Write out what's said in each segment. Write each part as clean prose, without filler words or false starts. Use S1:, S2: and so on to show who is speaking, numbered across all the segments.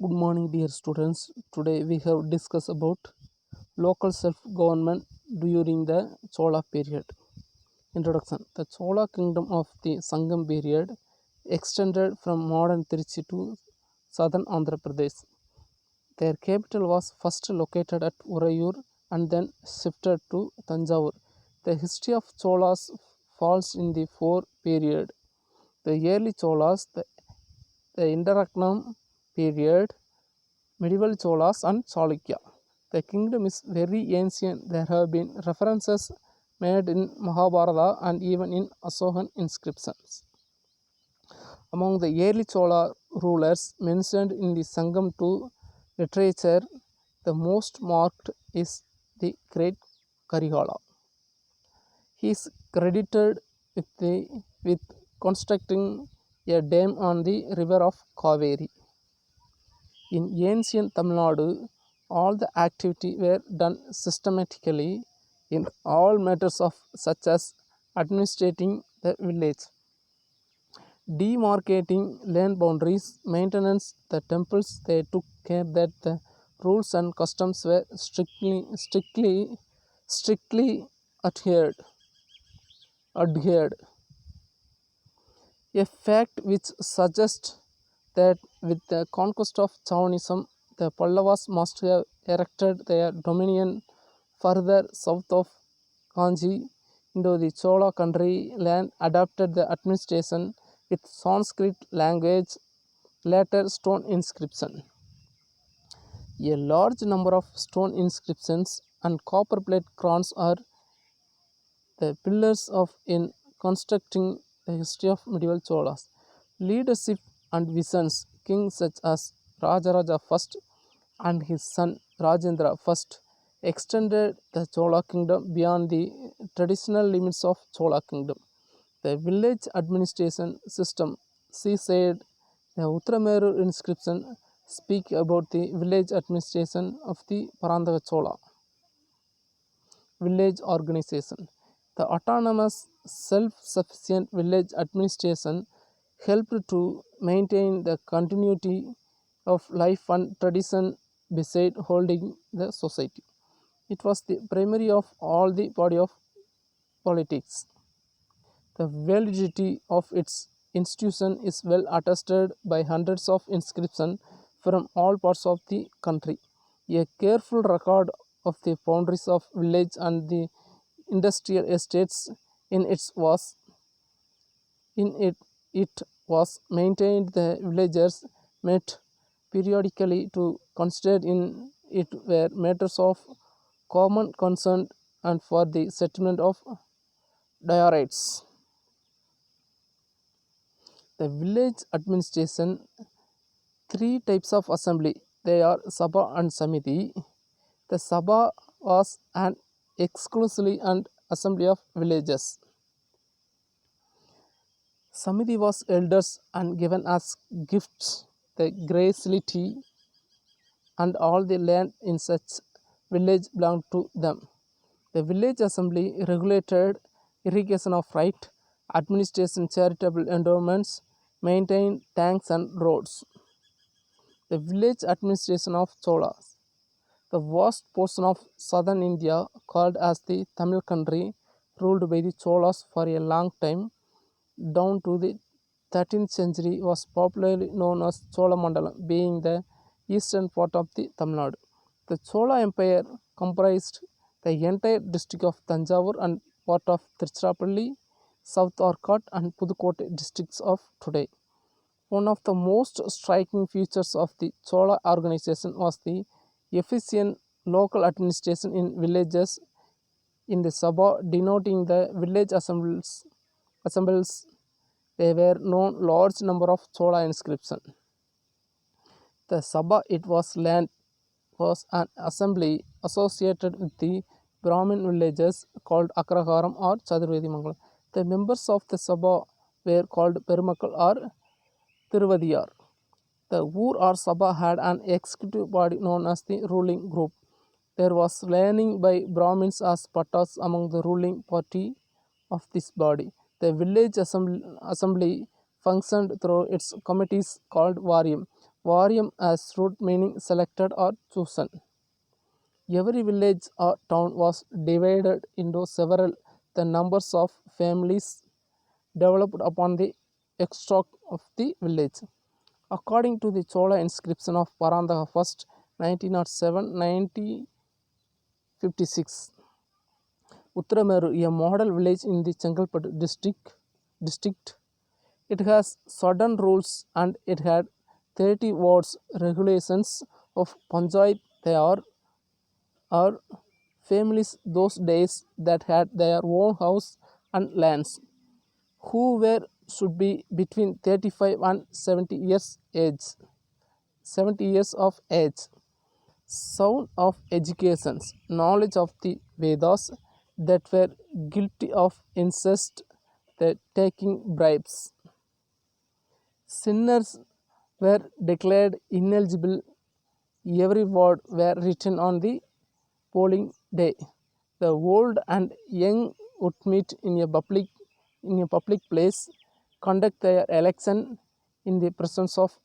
S1: Good morning, dear students. Today we have discussed about local self-government during the Chola period. Introduction. The Chola kingdom of the Sangam period extended from modern Trichy to southern Andhra Pradesh. Their capital was first located at Urayur and then shifted to Tanjavur. The history of Cholas falls in the four period. The early Cholas, the Indaratnam period, medieval Cholas and Chalukya. The kingdom is very ancient. There have been references made in Mahabharata and even in Asokan inscriptions. Among the early Chola rulers mentioned in the Sangam II literature, the most marked is the great Karigala. He is credited with constructing a dam on the river of Kaveri. In ancient Tamil Nadu, all the activity were done systematically in all matters of such as administrating the village, demarcating land boundaries, maintenance the temples. They took care that the rules and customs were strictly adhered. A fact which suggests that with the conquest of Chauvinism, the Pallavas must have erected their dominion further south of Kanchi into the Chola country land, adapted the administration with Sanskrit language, later stone inscription. A large number of stone inscriptions and copper plate crowns are the pillars of in constructing the history of medieval Cholas. Leadership and visions, kings such as Rajaraja I and his son Rajendra I extended the Chola kingdom beyond the traditional limits of Chola kingdom. The village administration system, she said, the Uttarameru inscription speak about the village administration of the Parandava Chola village organization. The autonomous self-sufficient village administration helped to maintain the continuity of life and tradition beside holding the society. It was the primary of all the body of politics. The validity of its institution is well attested by hundreds of inscriptions from all parts of the country. A careful record of the boundaries of village and the industrial estates it was maintained. The villagers met periodically to consider in it were matters of common concern and for the settlement of diorites. The village administration, three types of assembly. They are Sabha and Samiti. The Sabha was an exclusively and assembly of villages. Samiti was elders and given as gifts the gracility and all the land in such village belonged to them. The village assembly regulated irrigation of right, administration charitable endowments, maintained tanks and roads. The village administration of Cholas. The vast portion of southern India, called as the Tamil country, ruled by the Cholas for a long time, down to the 13th century, was popularly known as Cholamandalam, being the eastern part of the Tamil Nadu. The Chola Empire comprised the entire district of Tanjavur and part of Tiruchirappalli, South Arcot and Pudukkottai districts of today. One of the most striking features of the Chola organization was the efficient local administration in villages in the Sabha, denoting the village assemblies. There were known large number of Chola inscriptions. The Sabha, it was an assembly associated with the Brahmin villages called Akragaram or Chaturvedi Mangalam. The members of the Sabha were called Perumakkal or Tiruvadiyar. The Ur or Sabha had an executive body known as the ruling group. There was learning by Brahmins as Pattas among the ruling party of this body. The village assembly functioned through its committees called Varium. Varium as root meaning selected or chosen. Every village or town was divided into several. The numbers of families developed upon the extract of the village. According to the Chola inscription of Parandaka first 1907 1956, Uttarameru, a model village in the Chengalpattu district. It has certain rules and it had 30 wards regulations of panchayat. They are families those days that had their own house and lands, who were should be between 35 and 70 years of age, sound of educations, knowledge of the Vedas, that were guilty of incest, the taking bribes. Sinners were declared ineligible. Every word were written on the polling day. The old and young would meet in a public place, conduct their election in the presence of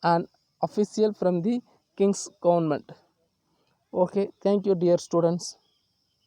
S1: an official from the king's government. Okay, thank you, dear students.